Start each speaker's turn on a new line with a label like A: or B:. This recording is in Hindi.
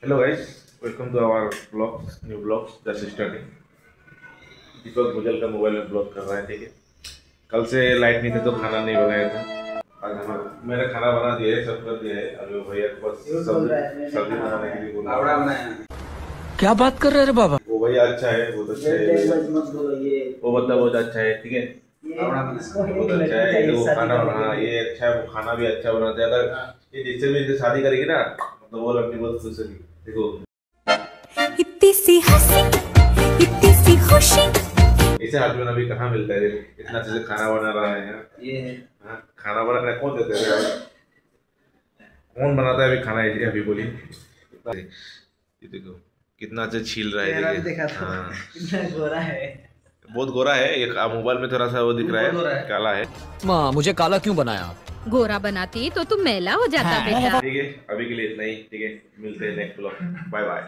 A: Hello guys, welcome to our blogs, new blogs just starting. Deepak Bhujal का मोबाइल में ब्लॉग कर रहा है, ठीक है। कल से लाइट नहीं थी तो खाना नहीं बनाया था। आज मैंने खाना बना दिया है, सब कर दिया है। अभी भैया को बस सब्जी बनाने के लिए बोला।
B: क्या बात कर रहे हैं बाबा?
A: वो भैया अच्छा है, बहुत अच्छा है, वो बता बहुत अच्छा है, ठीक है, बहुत अच्छा है। वो खाना बना, ये अच्छा है, वो खाना भी अच्छा बनाता है। अगर ये जिससे भी शादी करेगी ना तो वो लड़की बहुत खुश होगी। देखो
C: इतनी सी हंसी, इतनी सी खुशी,
A: ऐसे आदमी अभी कहाँ मिलता है? इतना अच्छे से खाना बना रहा है यार। ये हाँ, खाना बनाना कौन देता है यार? कौन बनाता है अभी खाना? ऐसे अभी बोली, ये देखो कितना अच्छा छील रहा है। देखा था, हाँ कितना गोरा है, बहुत गोरा है। एक मोबाइल में थोड़ा सा वो दिख रहा है, काला है।
B: माँ मुझे काला क्यों बनाया?
C: गोरा बनाती तो तुम मैला हो जाता बेटा।
A: ठीक है, अभी के लिए इतना ही, ठीक है। मिलते हैं नेक्स्ट ब्लॉग, बाय बाय।